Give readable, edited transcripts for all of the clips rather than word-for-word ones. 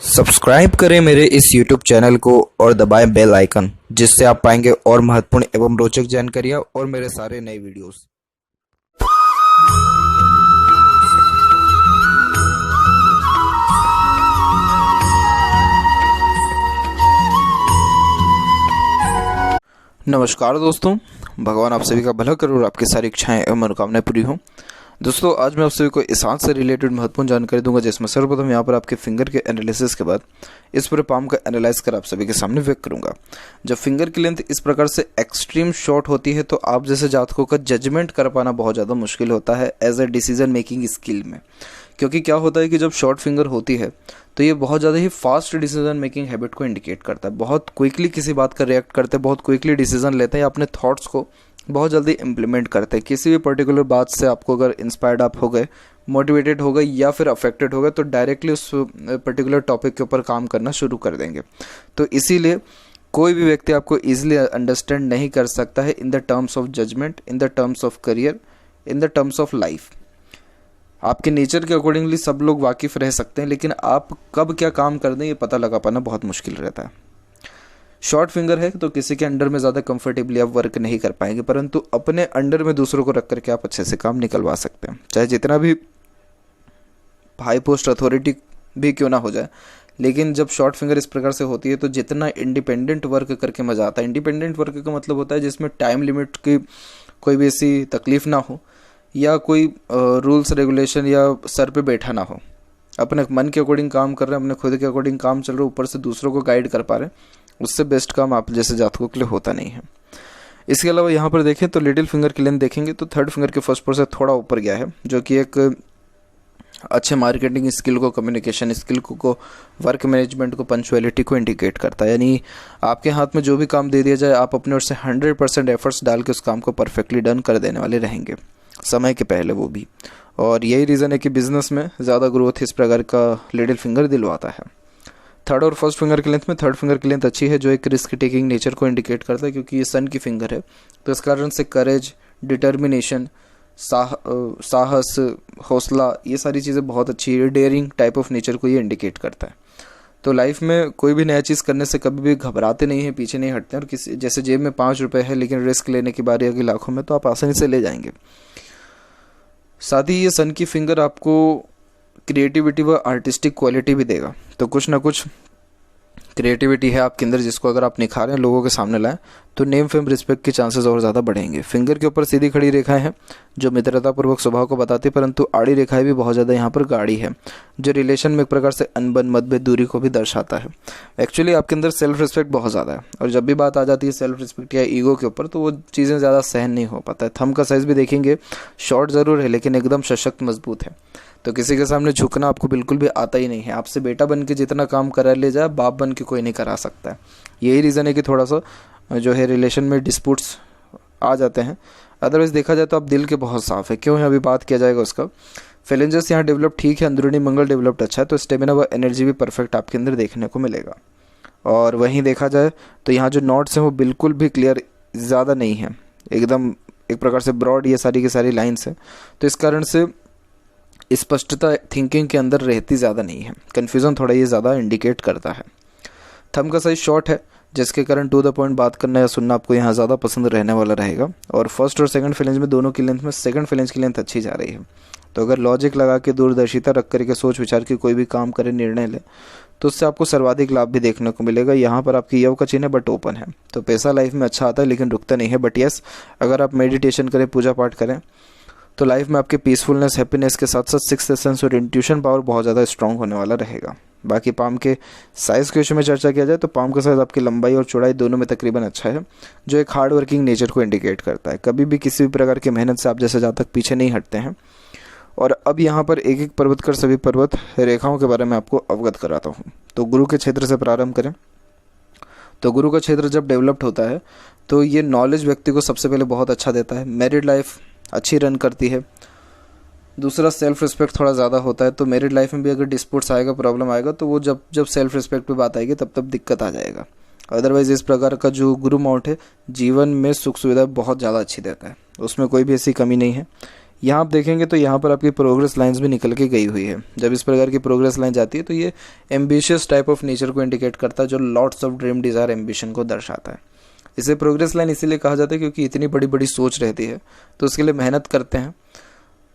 Subscribe करें मेरे इस YouTube चैनल को और दबाएं बेल आइकन, जिससे आप पाएंगे और महत्वपूर्ण एवं रोचक जानकारियां और मेरे सारे नए वीडियोस। नमस्कार दोस्तों, भगवान आप सभी का भला करे और आपकी सारी इच्छाएं एवं मनोकामनाएं पूरी हों। दोस्तों, आज मैं आप सभी को इस हाथ से रिलेटेड महत्वपूर्ण जानकारी दूंगा, जिसमें सर्वप्रथम यहाँ पर आपके फिंगर के एनालिसिस के बाद इस पूरे पाम का एनालाइज कर आप सभी के सामने व्यक्त करूंगा। जब फिंगर की लेंथ इस प्रकार से एक्सट्रीम शॉर्ट होती है तो आप जैसे जातकों का जजमेंट कर पाना बहुत ज़्यादा मुश्किल होता है as a decision making skill में। क्योंकि क्या होता है कि जब शॉर्ट फिंगर होती है तो ये बहुत ज़्यादा ही फास्ट डिसीजन मेकिंग हैबिट को इंडिकेट करता है। बहुत क्विकली किसी बात का रिएक्ट करते हैं, बहुत क्विकली डिसीजन लेते हैं या अपने थॉट्स को बहुत जल्दी इम्प्लीमेंट करते हैं। किसी भी पर्टिकुलर बात से आपको अगर इंस्पायर्ड आप हो गए, मोटिवेटेड हो गए या फिर अफेक्टेड हो गए तो डायरेक्टली उस पर्टिकुलर टॉपिक के ऊपर काम करना शुरू कर देंगे। तो इसीलिए कोई भी व्यक्ति आपको ईजिली अंडरस्टैंड नहीं कर सकता है in the terms of judgement, in the terms of career, in the terms of life. आपके नेचर के अकॉर्डिंगली सब लोग वाकिफ रह सकते हैं, लेकिन आप कब क्या काम कर दें ये पता लगा पाना बहुत मुश्किल रहता है। शॉर्ट फिंगर है तो किसी के अंडर में ज़्यादा कंफर्टेबली आप वर्क नहीं कर पाएंगे, परंतु अपने अंडर में दूसरों को रख करके आप अच्छे से काम निकलवा सकते हैं, चाहे जितना भी हाई पोस्ट अथॉरिटी भी क्यों ना हो जाए। लेकिन जब शॉर्ट फिंगर इस प्रकार से होती है तो जितना इंडिपेंडेंट वर्क करके मज़ा आता है। इंडिपेंडेंट वर्क का मतलब होता है जिसमें टाइम लिमिट की कोई भी ऐसी तकलीफ ना हो या कोई रूल्स रेगुलेशन या सर पे बैठा ना हो। अपने मन के अकॉर्डिंग काम कर रहे हैं, अपने खुद के अकॉर्डिंग काम चल रहे हैं, ऊपर से दूसरों को गाइड कर पा रहे हैं, उससे बेस्ट काम आप जैसे जातकों के लिए होता नहीं है। इसके अलावा यहाँ पर देखें तो लिटिल फिंगर की लेंथ देखेंगे तो थर्ड फिंगर के फर्स्ट पर से थोड़ा ऊपर गया है, जो कि एक अच्छे मार्केटिंग स्किल को, कम्युनिकेशन स्किल को, वर्क मैनेजमेंट को, पंक्चुअलिटी को इंडिकेट करता है। यानी आपके हाथ में जो भी काम दे दिया जाए आप अपने ओर से 100% एफर्ट्स डाल के उस काम को परफेक्टली डन कर देने वाले रहेंगे, समय के पहले वो भी। और यही रीज़न है कि बिजनेस में ज़्यादा ग्रोथ इस प्रकार का लिटिल फिंगर दिलवाता है। थर्ड और फर्स्ट फिंगर की लेंथ में थर्ड फिंगर की लेंथ अच्छी है, जो एक रिस्क टेकिंग नेचर को इंडिकेट करता है, क्योंकि ये सन की फिंगर है तो इस कारण से करेज, डिटर्मिनेशन, साहस, हौसला, ये सारी चीज़ें बहुत अच्छी है। डेयरिंग टाइप ऑफ नेचर को ये इंडिकेट करता है। तो लाइफ में कोई भी नया चीज़ करने से कभी भी घबराते नहीं हैं, पीछे नहीं हटते हैं। और किसी जैसे जेब में 5 रुपये है लेकिन रिस्क लेने की बारी अगली लाखों में, तो आप आसानी से ले जाएंगे। साथ ही ये सन की फिंगर आपको क्रिएटिविटी व आर्टिस्टिक क्वालिटी भी देगा। तो कुछ ना कुछ क्रिएटिविटी है आपके अंदर, जिसको अगर आप निखारें, लोगों के सामने लाएं, तो नेम फेम रिस्पेक्ट के चांसेस और ज़्यादा बढ़ेंगे। फिंगर के ऊपर सीधी खड़ी रेखाएं हैं जो मित्रतापूर्वक स्वभाव को बताती है, परंतु आड़ी रेखाएं भी बहुत ज़्यादा यहाँ पर गाढ़ी है, जो रिलेशन में एक प्रकार से अनबन, मतभेद, दूरी को भी दर्शाता है। एक्चुअली आपके अंदर सेल्फ रिस्पेक्ट बहुत ज़्यादा है, और जब भी बात आ जाती है सेल्फ रिस्पेक्ट या ईगो के ऊपर तो वो चीज़ें ज़्यादा सहन नहीं हो पाता है। थंब का साइज़ भी देखेंगे, शॉर्ट ज़रूर है लेकिन एकदम सशक्त मजबूत है। तो किसी के सामने झुकना आपको बिल्कुल भी आता ही नहीं है। आपसे बेटा बन के जितना काम करा ले जाए, बाप बन के कोई नहीं करा सकता है। यही रीज़न है कि थोड़ा सा जो है रिलेशन में डिस्प्यूट्स आ जाते हैं। अदरवाइज देखा जाए तो आप दिल के बहुत साफ़ है। क्यों है अभी बात किया जाएगा उसका। फेलेंजर्स यहाँ डेवलप ठीक है, अंदरूनी मंगल डेवलप्ड अच्छा है, तो स्टेमिना व एनर्जी भी परफेक्ट आपके अंदर देखने को मिलेगा। और वहीं देखा जाए तो यहाँ जो नोट्स हैं वो बिल्कुल भी क्लियर ज़्यादा नहीं है, एकदम एक प्रकार से ब्रॉड ये सारी की सारी लाइन्स हैं। तो इस कारण से स्पष्टता थिंकिंग के अंदर रहती ज़्यादा नहीं है, कन्फ्यूज़न थोड़ा ये ज़्यादा इंडिकेट करता है। थंब का साइज शॉर्ट है, जिसके कारण टू द पॉइंट बात करना या सुनना आपको यहाँ ज़्यादा पसंद रहने वाला रहेगा। और फर्स्ट और सेकंड फिलेंज में दोनों की लेंथ में सेकंड फिलेंज की लेंथ अच्छी जा रही है। तो अगर लॉजिक लगा के, दूरदर्शिता रख करके, सोच विचार के कोई भी काम करे, निर्णय ले, तो उससे आपको सर्वाधिक लाभ भी देखने को मिलेगा। यहाँ पर आपकी यव का चिन्ह है बट ओपन है, तो पैसा लाइफ में अच्छा आता है लेकिन रुकता नहीं है। बट यस, अगर आप मेडिटेशन करें, पूजा पाठ करें, तो लाइफ में आपके पीसफुलनेस, हैप्पीनेस के साथ साथ सिक्स्थ सेंस और इंट्यूशन पावर बहुत ज़्यादा स्ट्रांग होने वाला रहेगा। बाकी पाम के साइज़ के विषय में चर्चा किया जाए तो पाम का साइज़ आपकी लंबाई और चौड़ाई दोनों में तकरीबन अच्छा है, जो एक हार्ड वर्किंग नेचर को इंडिकेट करता है। कभी भी किसी भी प्रकार की मेहनत से आप जैसे जातक पीछे नहीं हटते हैं। और अब यहाँ पर एक एक पर्वत कर सभी पर्वत रेखाओं के बारे में आपको अवगत कराता हूँ। तो गुरु के क्षेत्र से प्रारंभ करें तो गुरु का क्षेत्र जब डेवलप्ड होता है तो ये नॉलेज व्यक्ति को सबसे पहले बहुत अच्छा देता है। मैरिड लाइफ अच्छी रन करती है। दूसरा, सेल्फ रिस्पेक्ट थोड़ा ज़्यादा होता है। तो मैरिड लाइफ में भी अगर डिस्प्यूट्स आएगा, प्रॉब्लम आएगा, तो वो जब सेल्फ रिस्पेक्ट पे बात आएगी तब दिक्कत आ जाएगा। अदरवाइज इस प्रकार का जो गुरु माउंट है जीवन में सुख सुविधा बहुत ज़्यादा अच्छी देता है, उसमें कोई भी ऐसी कमी नहीं है। यहाँ आप देखेंगे तो यहाँ पर आपकी प्रोग्रेस लाइंस भी निकल के गई हुई है। जब इस प्रकार की प्रोग्रेस लाइन जाती है तो ये एम्बिशियस टाइप ऑफ नेचर को इंडिकेट करता है, जो lots of dream desire ambition को दर्शाता है। इसे प्रोग्रेस लाइन इसीलिए कहा जाता है क्योंकि इतनी बड़ी बड़ी सोच रहती है, तो उसके लिए मेहनत करते हैं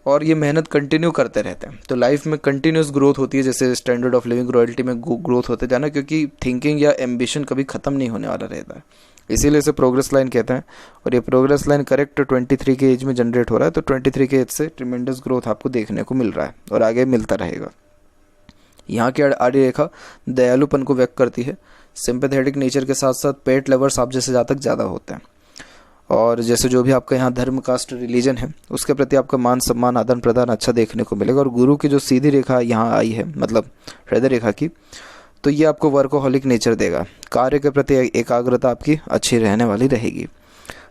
और ये मेहनत कंटिन्यू करते रहते हैं। तो लाइफ में कंटिन्यूस ग्रोथ होती है, जैसे स्टैंडर्ड ऑफ लिविंग रॉयल्टी में ग्रोथ होते जाना, क्योंकि थिंकिंग या एम्बिशन कभी ख़त्म नहीं होने वाला रहता है, इसीलिए इसे प्रोग्रेस लाइन कहते हैं। और ये प्रोग्रेस लाइन करेक्ट 23 के एज में जनरेट हो रहा है, तो 23 के एज से ट्रिमेंडस ग्रोथ आपको देखने को मिल रहा है और आगे मिलता रहेगा। यहाँ की आड़ी रेखा दयालुपन को व्यक्त करती है। सिंपैथेटिक नेचर के साथ साथ पेट लवर्स आप जैसे जातक ज़्यादा होते हैं, और जैसे जो भी आपका यहाँ धर्म, कास्ट, रिलीजन है उसके प्रति आपका मान सम्मान, आदान प्रदान अच्छा देखने को मिलेगा। और गुरु की जो सीधी रेखा यहाँ आई है, मतलब हृदय रेखा की, तो ये आपको वर्कोहॉलिक नेचर देगा। कार्य के प्रति एकाग्रता आपकी अच्छी रहने वाली रहेगी।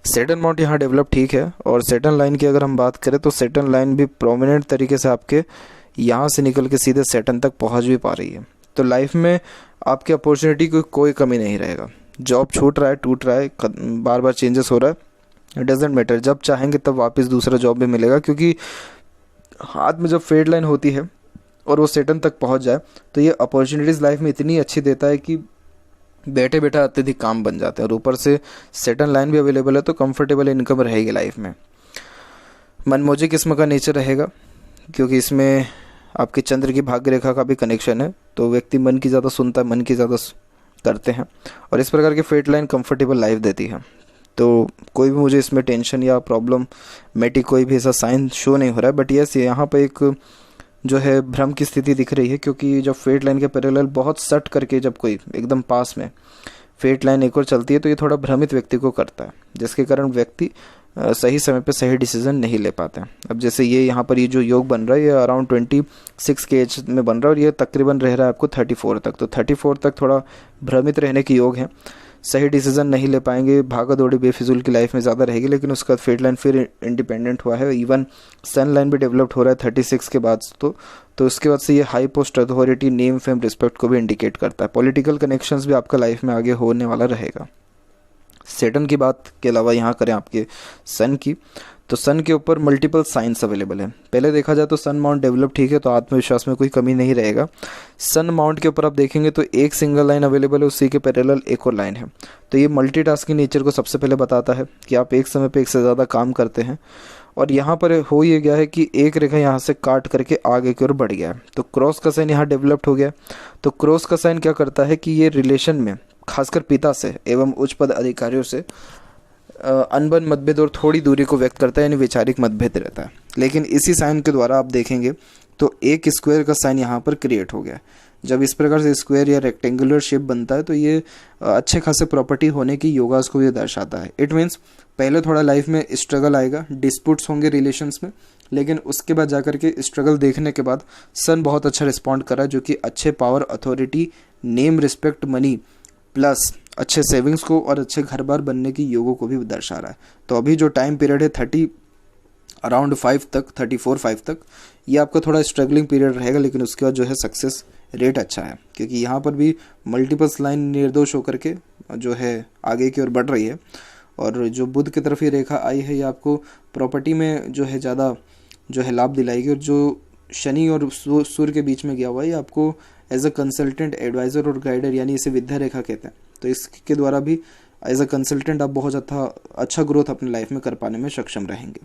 सेटन माउंट यहाँ डेवलप ठीक है। और सेटन लाइन की अगर हम बात करें तो सेटन लाइन भी प्रोमिनेंट तरीके से आपके यहाँ से निकल के सीधे सेटन तक पहुँच भी पा रही है। तो लाइफ में आपकी अपॉर्चुनिटी की कोई कमी नहीं रहेगा। जॉब छूट रहा है, टूट रहा है, बार बार चेंजेस हो रहा है, इट डजेंट मैटर, जब चाहेंगे तब वापस दूसरा जॉब भी मिलेगा, क्योंकि हाथ में जब फेड लाइन होती है और वो सेटन तक पहुंच जाए तो ये अपॉर्चुनिटीज़ लाइफ में इतनी अच्छी देता है कि बैठे बैठे अत्यधिक काम बन जाते हैं। और ऊपर से सेटन लाइन भी अवेलेबल है, तो कंफर्टेबल इनकम रहेगी लाइफ में। मनमोजी किस्म का नेचर रहेगा, क्योंकि इसमें आपके चंद्र की भाग्य रेखा का भी कनेक्शन है, तो व्यक्ति मन की ज़्यादा सुनता है, मन की ज़्यादा करते हैं, और इस प्रकार की फेट लाइन कंफर्टेबल लाइफ देती है। तो कोई भी मुझे इसमें टेंशन या प्रॉब्लम मेटिक कोई भी ऐसा साइन शो नहीं हो रहा है। बट यस, यहाँ पर एक जो है भ्रम की स्थिति दिख रही है, क्योंकि जब फेट लाइन के पैरेलल बहुत सट करके जब कोई एकदम पास में फेट लाइन एक और चलती है तो ये थोड़ा भ्रमित व्यक्ति को करता है, जिसके कारण व्यक्ति सही समय पे सही डिसीजन नहीं ले पाते हैं। अब जैसे ये यहाँ पर ये जो योग बन रहा है ये अराउंड 26 के एज में बन रहा है और ये तकरीबन रह रहा है आपको 34 तक। तो 34 तक थोड़ा भ्रमित रहने की योग है, सही डिसीजन नहीं ले पाएंगे, भागा दौड़ी बेफिजूल की लाइफ में ज़्यादा रहेगी। लेकिन उसका फेट लाइन फिर इंडिपेंडेंट हुआ है, इवन सन लाइन भी डेवलप्ड हो रहा है 36 के बाद। तो उसके बाद से ये high post authority, name, fame, respect को भी इंडिकेट करता है। पॉलिटिकल कनेक्शंस भी आपका लाइफ में आगे होने वाला रहेगा। सेटन की बात के अलावा यहाँ करें आपके सन की, तो सन के ऊपर मल्टीपल साइंस अवेलेबल है। पहले देखा जाए तो सन माउंट डेवलप ठीक है, तो आत्मविश्वास में कोई कमी नहीं रहेगा। सन माउंट के ऊपर आप देखेंगे तो एक सिंगल लाइन अवेलेबल है, उसी के पैरेलल एक और लाइन है। तो ये मल्टीटास्किंग नेचर को सबसे पहले बताता है कि आप एक समय पे एक से ज़्यादा काम करते हैं। और यहाँ पर हो ये गया है कि एक रेखा यहाँ से काट करके आगे की ओर बढ़ गया है, तो क्रॉस का साइन यहाँ डेवलप्ड हो गया। तो क्रॉस का साइन क्या करता है कि ये रिलेशन में खासकर पिता से एवं उच्च पद अधिकारियों से अनबन, मतभेद और थोड़ी दूरी को व्यक्त करता है, यानी वैचारिक मतभेद रहता है। लेकिन इसी साइन के द्वारा आप देखेंगे तो एक स्क्वायर का साइन यहाँ पर क्रिएट हो गया। जब इस प्रकार से स्क्वायर या रेक्टेंगुलर शेप बनता है तो ये अच्छे खासे प्रॉपर्टी होने की योगास को ये दर्शाता है। इट मीन्स पहले थोड़ा लाइफ में स्ट्रगल आएगा, डिस्प्यूट्स होंगे रिलेशंस में, लेकिन उसके बाद जाकर के स्ट्रगल देखने के बाद सन बहुत अच्छा रिस्पॉन्ड कर रहा है, जो कि अच्छे power, authority, name, respect, money plus अच्छे सेविंग्स को और अच्छे घर बार बनने की योगों को भी दर्शा रहा है। तो अभी जो टाइम पीरियड है 34-5 तक ये आपका थोड़ा स्ट्रगलिंग पीरियड रहेगा, लेकिन उसके बाद जो है सक्सेस रेट अच्छा है, क्योंकि यहाँ पर भी मल्टीपल्स लाइन निर्दोष होकर के जो है आगे की ओर बढ़ रही है। और जो बुध की तरफ ये रेखा आई है ये आपको प्रॉपर्टी में जो है ज़्यादा जो है लाभ दिलाएगी। और जो शनि और सूर्य के बीच में गया हुआ है ये आपको एज अ कंसल्टेंट, एडवाइज़र और गाइडर, यानी इसे विद्या रेखा कहते हैं। तो इसके द्वारा भी एज अ कंसल्टेंट आप बहुत अच्छा ग्रोथ अपनी लाइफ में कर पाने में सक्षम रहेंगे।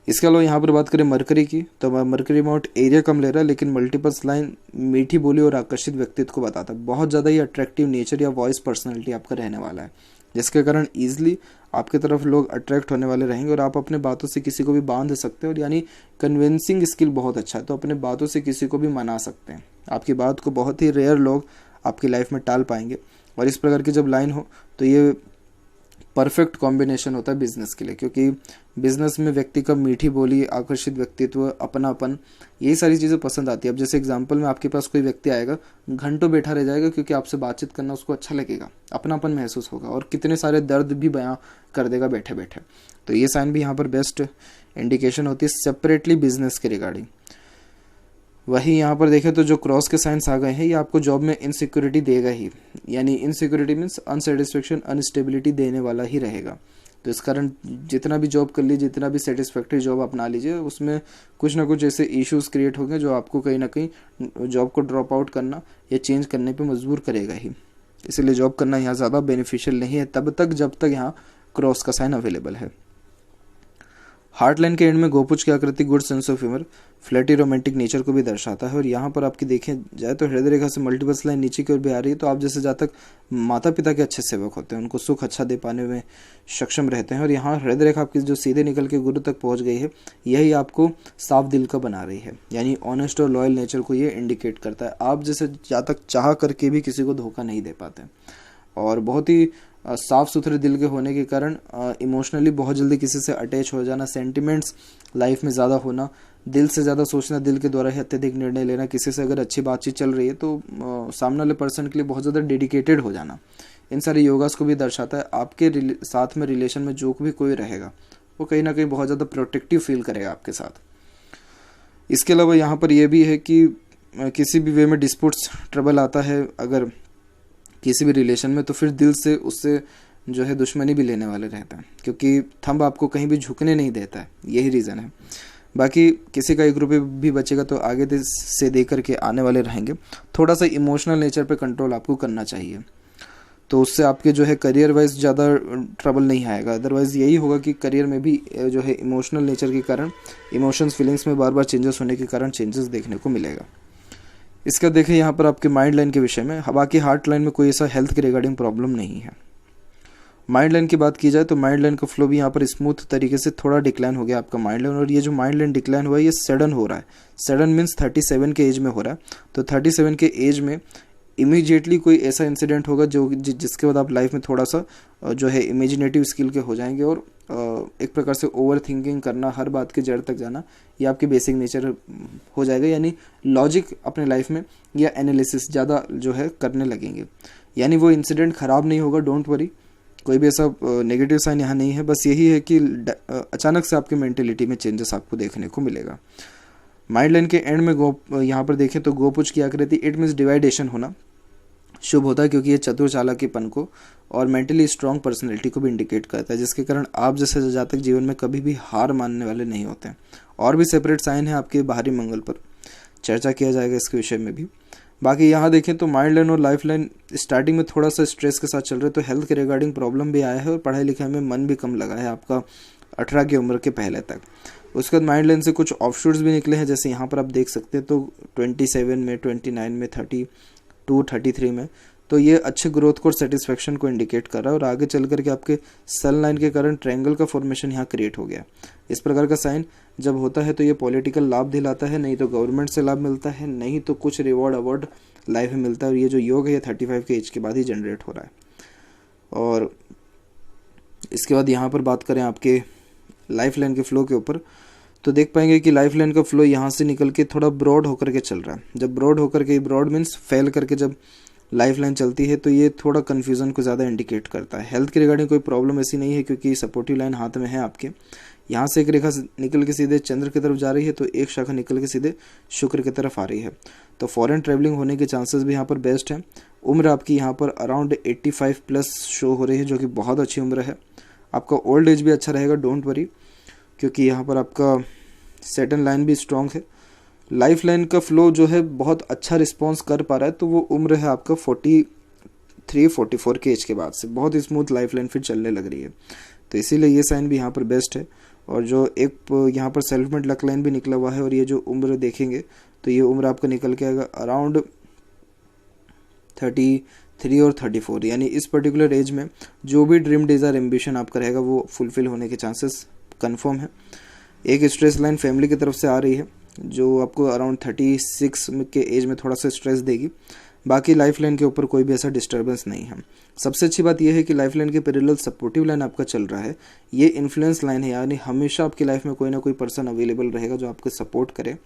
इसके अलावा यहाँ पर बात करें मरकरी की, तो मरकरी अमाउंट एरिया कम ले रहा है, लेकिन मल्टीपल्स लाइन मीठी बोली और आकर्षित व्यक्तित्व को बताता है। बहुत ज़्यादा ही अट्रैक्टिव नेचर या वॉइस पर्सनैलिटी आपका रहने वाला है, जिसके कारण ईजिली आपकी तरफ लोग अट्रैक्ट होने वाले रहेंगे और आप अपने बातों से किसी को भी बांध सकते हैं। और यानी कन्विंसिंग स्किल बहुत अच्छा है, तो अपने बातों से किसी को भी मना सकते हैं। आपकी बात को बहुत ही रेयर लोग आपकी लाइफ में टाल पाएंगे। और इस प्रकार की जब लाइन हो तो ये परफेक्ट कॉम्बिनेशन होता है बिजनेस के लिए, क्योंकि बिजनेस में व्यक्ति का मीठी बोली, आकर्षित व्यक्तित्व, अपनापन, यही सारी चीज़ें पसंद आती है। अब जैसे एग्जांपल में आपके पास कोई व्यक्ति आएगा, घंटों बैठा रह जाएगा, क्योंकि आपसे बातचीत करना उसको अच्छा लगेगा, अपनापन महसूस होगा और कितने सारे दर्द भी बयां कर देगा बैठे बैठे। तो ये साइन भी यहाँ पर बेस्ट इंडिकेशन होती है सेपरेटली बिजनेस के रिगार्डिंग। वही यहाँ पर देखें तो जो क्रॉस के साइंस आ गए हैं ये आपको जॉब में इनसिक्योरिटी देगा ही, यानी इनसिक्योरिटी मीन्स अनसेटिस्फेक्शन, अनस्टेबिलिटी देने वाला ही रहेगा। तो इस कारण जितना भी जॉब कर लीजिए, जितना भी सेटिस्फैक्ट्री जॉब अपना लीजिए, उसमें कुछ ना कुछ ऐसे इश्यूज क्रिएट होंगे जो आपको कहीं ना कहीं जॉब को ड्रॉप आउट करना या चेंज करने पे मजबूर करेगा ही। इसीलिए जॉब करना यहाँ ज़्यादा बेनिफिशियल नहीं है तब तक जब तक यहाँ क्रॉस का साइन अवेलेबल है। हार्ट लाइन के एंड में गोपुज की आकृति good sense of humour, flirty romantic nature को भी दर्शाता है। और यहाँ पर आपकी देखें जाए तो हृदय रेखा से मल्टीपल्स लाइन नीचे की ओर भी आ रही है, तो आप जैसे जहाँ तक माता पिता के अच्छे सेवक होते हैं, उनको सुख अच्छा दे पाने में सक्षम रहते हैं। और यहाँ हृदय रेखा आपकी जो सीधे निकल के गुरु तक पहुँच गई है, यही आपको साफ दिल का बना रही है, यानी ऑनेस्ट और लॉयल नेचर को ये इंडिकेट करता है। आप जैसे जहाँ तक चाह करके भी किसी को धोखा नहीं दे पाते, और बहुत ही साफ सुथरे दिल के होने के कारण इमोशनली बहुत जल्दी किसी से अटैच हो जाना, सेंटिमेंट्स लाइफ में ज़्यादा होना, दिल से ज़्यादा सोचना, दिल के द्वारा ही अत्यधिक निर्णय लेना, किसी से अगर अच्छी बातचीत चल रही है तो सामने वाले पर्सन के लिए बहुत ज़्यादा डेडिकेटेड हो जाना, इन सारे योगास को भी दर्शाता है। आपके साथ में रिलेशन में जो भी कोई रहेगा वो कहीं ना कहीं बहुत ज़्यादा प्रोटेक्टिव फील करेगा आपके साथ। इसके अलावा यहाँ पर यह भी है कि किसी भी वे में डिस्प्यूट्स, ट्रबल आता है अगर किसी भी रिलेशन में, तो फिर दिल से उससे जो है दुश्मनी भी लेने वाले रहते हैं, क्योंकि थंब आपको कहीं भी झुकने नहीं देता है, यही रीज़न है। बाकी किसी का 1 रुपये भी बचेगा तो आगे से दे करके आने वाले रहेंगे। थोड़ा सा इमोशनल नेचर पे कंट्रोल आपको करना चाहिए, तो उससे आपके जो है करियर वाइज ज़्यादा ट्रबल नहीं आएगा। अदरवाइज़ यही होगा कि करियर में भी जो है इमोशनल नेचर के कारण, इमोशंस फीलिंग्स में बार बार चेंजेस होने के कारण चेंजेस देखने को मिलेगा। इसका देखें यहाँ पर आपके माइंड लाइन के विषय में, बाकी हार्ट लाइन में कोई ऐसा हेल्थ के रिगार्डिंग प्रॉब्लम नहीं है। माइंड लाइन की बात की जाए तो माइंड लाइन का फ्लो भी यहाँ पर स्मूथ तरीके से थोड़ा डिक्लाइन हो गया आपका माइंड लाइन, और ये जो माइंड लाइन डिक्लाइन हुआ है ये सडन हो रहा है। सडन मीन्स 37 के एज में हो रहा है, तो 37 के एज में इमीडिएटली कोई ऐसा इंसिडेंट होगा जिसके बाद आप लाइफ में थोड़ा सा जो है इमेजिनेटिव स्किल के हो जाएंगे, और एक प्रकार से ओवर थिंकिंग करना, हर बात के जड़ तक जाना, ये आपकी बेसिक नेचर हो जाएगा। यानी लॉजिक अपने लाइफ में या एनालिसिस ज़्यादा जो है करने लगेंगे। यानी वो इंसिडेंट ख़राब नहीं होगा, डोंट वरी, कोई भी ऐसा नेगेटिव साइन यहाँ नहीं है। बस यही है कि अचानक से आपकी मेंटेलिटी में चेंजेस आपको देखने को मिलेगा। माइंड लाइन के एंड में यहाँ पर देखें तो गोपुज की आकृति, इट मीन्स डिवाइडेशन होना शुभ होता है, क्योंकि ये चतुर चालाकीपन को और मेंटली स्ट्रॉन्ग पर्सनैलिटी को भी इंडिकेट करता है, जिसके कारण आप जैसे जातक जीवन में कभी भी हार मानने वाले नहीं होते हैं। और भी सेपरेट साइन है आपके बाहरी मंगल पर, चर्चा किया जाएगा इसके विषय में भी। बाकी यहाँ देखें तो माइंड लाइन और लाइफ लाइन स्टार्टिंग में थोड़ा सा स्ट्रेस के साथ चल रहे, तो हेल्थ के रिगार्डिंग प्रॉब्लम भी आया है, और पढ़ाई लिखाई में मन भी कम लगा है आपका 18 की उम्र के पहले तक। उसके बाद माइंड लाइन से कुछ ऑफशूट्स भी निकले हैं, जैसे यहाँ पर आप देख सकते हैं, तो 27 में, 29 में, 32, 33 में, तो ये अच्छे ग्रोथ को और सेटिस्फेक्शन को इंडिकेट कर रहा है। और आगे चल करके आपके सन लाइन के कारण ट्रायंगल का फॉर्मेशन यहाँ क्रिएट हो गया। इस प्रकार का साइन जब होता है तो ये पॉलिटिकल लाभ दिलाता है, नहीं तो गवर्नमेंट से लाभ मिलता है, नहीं तो कुछ रिवॉर्ड अवार्ड लाइफ में मिलता है। और ये जो योग है ये 35 के एज के बाद ही जनरेट हो रहा है। और इसके बाद यहाँ पर बात करें आपके लाइफ लाइन के फ्लो के ऊपर, तो देख पाएंगे कि लाइफ लाइन का फ्लो यहाँ से निकल के थोड़ा ब्रॉड होकर के चल रहा है। जब ब्रॉड होकर के, ब्रॉड मीन्स फैल करके जब लाइफ लाइन चलती है, तो ये थोड़ा कन्फ्यूज़न को ज़्यादा इंडिकेट करता है। हेल्थ के रिगार्डिंग कोई प्रॉब्लम ऐसी नहीं है, क्योंकि सपोर्टिव लाइन हाथ में है आपके। यहाँ से एक रेखा निकल के सीधे चंद्र की तरफ जा रही है, तो एक शाखा निकल के सीधे शुक्र की तरफ आ रही है, तो फॉरेन ट्रैवलिंग होने के चांसेस भी यहाँ पर बेस्ट हैं। उम्र आपकी यहाँ पर अराउंड 85 प्लस शो हो रही है, जो कि बहुत अच्छी उम्र है। आपका ओल्ड एज भी अच्छा रहेगा, डोंट वरी, क्योंकि यहाँ पर आपका सेटन लाइन भी स्ट्रॉन्ग है। लाइफ लाइन का फ्लो जो है बहुत अच्छा रिस्पॉन्स कर पा रहा है, तो वो उम्र है आपका 43-44 के एज के बाद से बहुत स्मूथ लाइफ लाइन फिर चलने लग रही है, तो इसीलिए ये साइन भी यहाँ पर बेस्ट है। और जो एक यहाँ पर सेल्फ मेड लक लाइन भी निकला हुआ है, और ये जो उम्र देखेंगे तो ये उम्र आपका निकल के आएगा अराउंड 33 और 34, यानी इस पर्टिकुलर एज में जो भी ड्रीम डिज़ायर एम्बिशन आपका रहेगा वो फुलफिल होने के चांसेस कन्फर्म है। एक स्ट्रेस लाइन फैमिली की तरफ से आ रही है, जो आपको अराउंड 36 के एज में थोड़ा सा स्ट्रेस देगी। बाकी लाइफ लाइन के ऊपर कोई भी ऐसा डिस्टर्बेंस नहीं है। सबसे अच्छी बात यह है कि लाइफ लाइन के पैरेलल सपोर्टिव लाइन आपका चल रहा है, ये इन्फ्लुएंस लाइन है, यानी हमेशा आपकी लाइफ में कोई ना कोई पर्सन अवेलेबल रहेगा जो आपको सपोर्ट करे,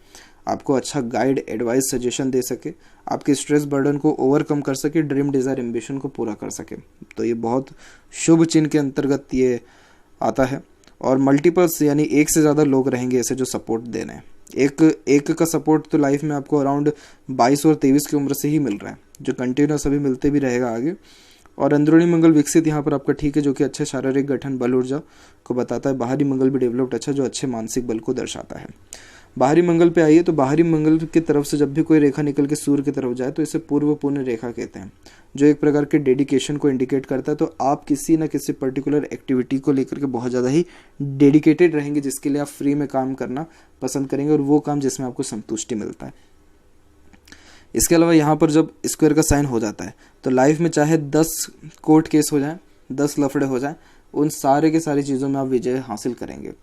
आपको अच्छा गाइड, एडवाइस, सजेशन दे सके, आपके स्ट्रेस बर्डन को ओवरकम कर सके, ड्रीम डिज़ायर एम्बिशन को पूरा कर सके। तो ये बहुत शुभ चिन्ह के अंतर्गत ये आता है। और मल्टीपल्स यानी एक से ज़्यादा लोग रहेंगे ऐसे जो सपोर्ट दे रहे हैं। एक का सपोर्ट तो लाइफ में आपको अराउंड 22 और 23 की उम्र से ही मिल रहा है, जो कंटिन्यूस अभी मिलते भी रहेगा आगे। और अंदरूनी मंगल विकसित यहाँ पर आपका ठीक है, जो कि अच्छे शारीरिक गठन, बल, ऊर्जा को बताता है। बाहरी मंगल भी डेवलप्ड अच्छा, जो अच्छे मानसिक बल को दर्शाता है। बाहरी मंगल पे आइए तो बाहरी मंगल की तरफ से जब भी कोई रेखा निकल के सूर्य की तरफ जाए तो इसे पूर्व पुण्य रेखा कहते हैं, जो एक प्रकार के डेडिकेशन को इंडिकेट करता है। तो आप किसी न किसी पर्टिकुलर एक्टिविटी को लेकर के बहुत ज़्यादा ही डेडिकेटेड रहेंगे, जिसके लिए आप फ्री में काम करना पसंद करेंगे, और वो काम जिसमें आपको संतुष्टि मिलता है। इसके अलावा यहाँ पर जब स्क्वायर का साइन हो जाता है तो लाइफ में चाहे 10 कोर्ट केस हो जाए, 10 लफड़े हो जाए, उन सारे के सारी चीज़ों में आप विजय हासिल करेंगे,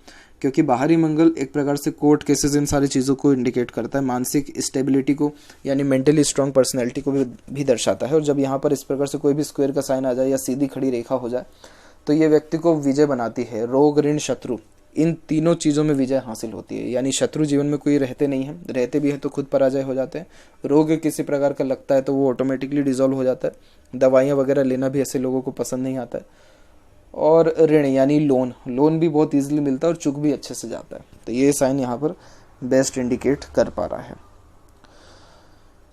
क्योंकि बाहरी मंगल एक प्रकार से कोर्ट केसेस इन सारी चीज़ों को इंडिकेट करता है, मानसिक स्टेबिलिटी को यानी मेंटली स्ट्रांग पर्सनैलिटी को भी दर्शाता है। और जब यहाँ पर इस प्रकार से कोई भी स्क्वायर का साइन आ जाए या सीधी खड़ी रेखा हो जाए तो ये व्यक्ति को विजय बनाती है। रोग, ऋण, शत्रु, इन तीनों चीज़ों में विजय हासिल होती है। यानी शत्रु जीवन में कोई रहते नहीं हैं, रहते भी हैं तो खुद पराजय हो जाते हैं। रोग किसी प्रकार का लगता है तो वो ऑटोमेटिकली डिजॉल्व हो जाता है। दवाइयाँ वगैरह लेना भी ऐसे लोगों को पसंद नहीं आता है। और ऋण यानी लोन भी बहुत ईजिली मिलता है और चुक भी अच्छे से जाता है। तो ये साइन यहाँ पर बेस्ट इंडिकेट कर पा रहा है।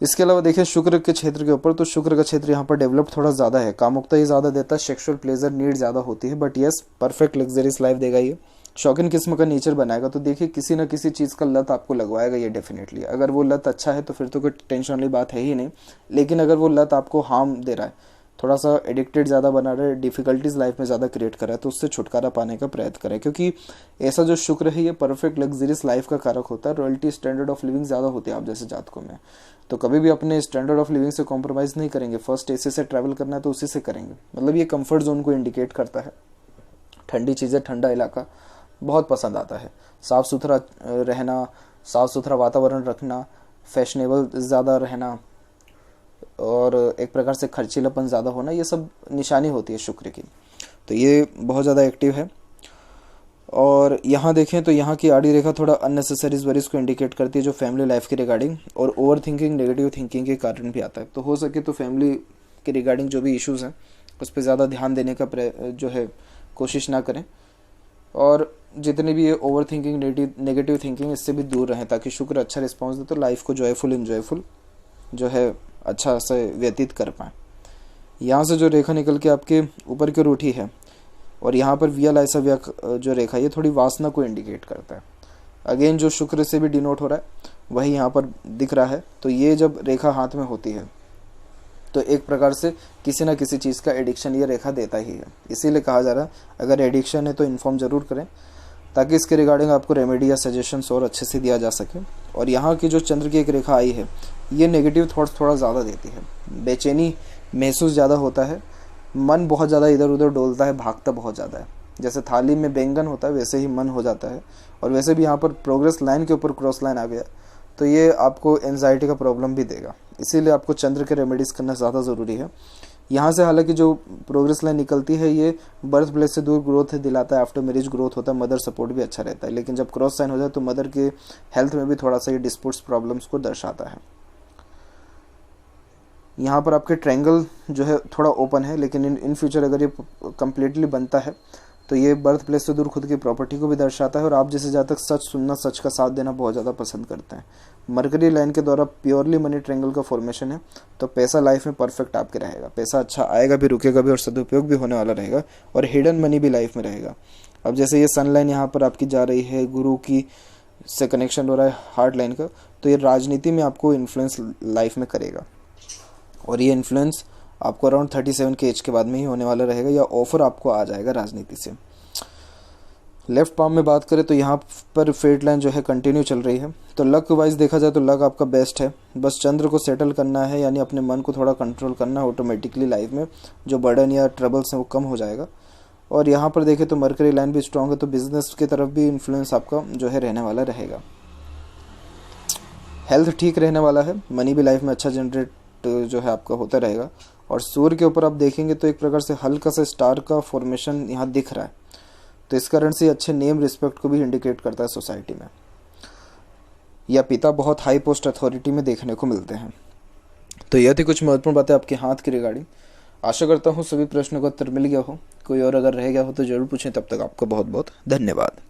इसके अलावा देखिए शुक्र के क्षेत्र के ऊपर, तो शुक्र का क्षेत्र यहाँ पर डेवलप थोड़ा ज़्यादा है, कामुकता ये ज़्यादा देता है, सेक्सुअल प्लेजर नीड ज़्यादा होती है, but yes perfect luxurious life देगा ये। शौकीन किस्म का नेचर बनाएगा। तो देखिए किसी न किसी चीज़ का लत आपको लगवाएगा ये डेफिनेटली। अगर वो लत अच्छा है तो फिर तो कोई टेंशन वाली बात है ही नहीं, लेकिन अगर वो लत आपको हार्म दे रहा है, थोड़ा सा एडिक्टेड ज़्यादा बना रहा है, डिफिकल्टीज लाइफ में ज़्यादा क्रिएट कर रहा है, तो उससे छुटकारा पाने का प्रयत्न करें, क्योंकि ऐसा जो शुक्र है ये परफेक्ट लग्जरियस लाइफ का कारक होता है। रॉयल्टी स्टैंडर्ड ऑफ लिविंग ज़्यादा होती है आप जैसे जातकों में, तो कभी भी अपने स्टैंडर्ड ऑफ लिविंग से कॉम्प्रोमाइज़ नहीं करेंगे। फर्स्ट एसी से ट्रैवल करना है तो उसी से करेंगे। मतलब ये कंफर्ट जोन को इंडिकेट करता है। ठंडी चीज़ें, ठंडा इलाका बहुत पसंद आता है। साफ़ सुथरा रहना, साफ़ सुथरा वातावरण रखना, फैशनेबल ज़्यादा रहना और एक प्रकार से खर्चीलापन ज़्यादा होना, ये सब निशानी होती है शुक्र की। तो ये बहुत ज़्यादा एक्टिव है। और यहाँ देखें तो यहाँ की आड़ी रेखा थोड़ा अननेसेसरीज वरीज को इंडिकेट करती है, जो फैमिली लाइफ के रिगार्डिंग और ओवर थिंकिंग, नेगेटिव थिंकिंग के कारण भी आता है। तो हो सके तो फैमिली के रिगार्डिंग जो भी इश्यूज़ हैं उस पर ज़्यादा ध्यान देने का जो है कोशिश ना करें, और जितनी भी ये ओवर थिंकिंग, नेगेटिव थिंकिंग, इससे भी दूर रहें, ताकि शुक्र अच्छा रिस्पॉन्स दे तो लाइफ को जॉयफुल, इन्जॉयफुल जो है अच्छा से व्यतीत कर पाएँ। यहाँ से जो रेखा निकल के आपके ऊपर की ओर उठी है और यहाँ पर वियल ऐसा जो रेखा, ये थोड़ी वासना को इंडिकेट करता है। अगेन जो शुक्र से भी डिनोट हो रहा है वही यहाँ पर दिख रहा है। तो ये जब रेखा हाथ में होती है तो एक प्रकार से किसी ना किसी चीज़ का एडिक्शन ये रेखा देता ही है। इसीलिए कहा जा रहा है अगर एडिक्शन है तो इन्फॉर्म ज़रूर करें, ताकि इसके रिगार्डिंग आपको रेमेडी या सजेशंस और अच्छे से दिया जा सके। और यहाँ की जो चंद्र की एक रेखा आई है ये नेगेटिव थॉट्स थोड़ा ज़्यादा देती है, बेचैनी महसूस ज़्यादा होता है, मन बहुत ज़्यादा इधर उधर डोलता है, भागता बहुत ज़्यादा है। जैसे थाली में बैंगन होता है वैसे ही मन हो जाता है। और वैसे भी यहाँ पर प्रोग्रेस लाइन के ऊपर क्रॉस लाइन आ गया तो ये आपको एंजाइटी का प्रॉब्लम भी देगा। इसीलिए आपको चंद्र के रेमेडीज़ करना ज़्यादा ज़रूरी है। यहाँ से हालांकि जो प्रोग्रेस लाइन निकलती है ये बर्थ प्लेस से दूर ग्रोथ दिलाता है, आफ्टर मैरिज ग्रोथ होता है, मदर सपोर्ट भी अच्छा रहता है। लेकिन जब क्रॉस साइन हो जाए तो मदर के हेल्थ में भी थोड़ा सा ये डिस्प्यूट्स प्रॉब्लम्स को दर्शाता है। यहाँ पर आपके ट्रायंगल जो है थोड़ा ओपन है, लेकिन इन फ्यूचर अगर ये कम्प्लीटली बनता है तो ये बर्थ प्लेस से दूर खुद की प्रॉपर्टी को भी दर्शाता है। और आप जैसे ज़्यादा सच सुनना, सच का साथ देना बहुत ज़्यादा पसंद करते हैं। मरकरी लाइन के द्वारा प्योरली मनी ट्रायंगल का फॉर्मेशन है, तो पैसा लाइफ में परफेक्ट आपके रहेगा। पैसा अच्छा आएगा भी, रुकेगा भी और सदुपयोग भी होने वाला रहेगा, और हिडन मनी भी लाइफ में रहेगा। अब जैसे ये सन लाइन यहाँ पर आपकी जा रही है, गुरु की से कनेक्शन हो रहा है हार्ट लाइन का, तो ये राजनीति में आपको इन्फ्लुएंस लाइफ में करेगा। और ये इन्फ्लुएंस आपको अराउंड 37 के एज के बाद में ही होने वाला रहेगा, या ऑफर आपको आ जाएगा राजनीति से। लेफ्ट पाम में बात करें तो यहाँ पर फेट लाइन जो है कंटिन्यू चल रही है। तो लक वाइज देखा जाए तो लक आपका बेस्ट है, बस चंद्र को सेटल करना है, यानी अपने मन को थोड़ा कंट्रोल करना है। ऑटोमेटिकली लाइफ में जो बर्डन या ट्रबल्स हैं वो कम हो जाएगा। और यहाँ पर देखें तो मरकरी लाइन भी स्ट्रॉन्ग है, तो बिजनेस की तरफ भी इन्फ्लुएंस आपका जो है रहने वाला रहेगा। हेल्थ ठीक रहने वाला है, मनी भी लाइफ में अच्छा जनरेट जो है आपका होता रहेगा। और सूर्य के ऊपर आप देखेंगे तो एक प्रकार से हल्का सा स्टार का फॉर्मेशन यहाँ दिख रहा है, तो इस कारण से अच्छे नेम रिस्पेक्ट को भी इंडिकेट करता है सोसाइटी में, या पिता बहुत हाई पोस्ट अथॉरिटी में देखने को मिलते हैं। तो यह थी कुछ महत्वपूर्ण बातें आपके हाथ की रिगार्डिंग। आशा करता हूँ सभी प्रश्नों का उत्तर मिल गया हो। कोई और अगर रह गया हो तो जरूर पूछें। तब तक आपका बहुत बहुत धन्यवाद।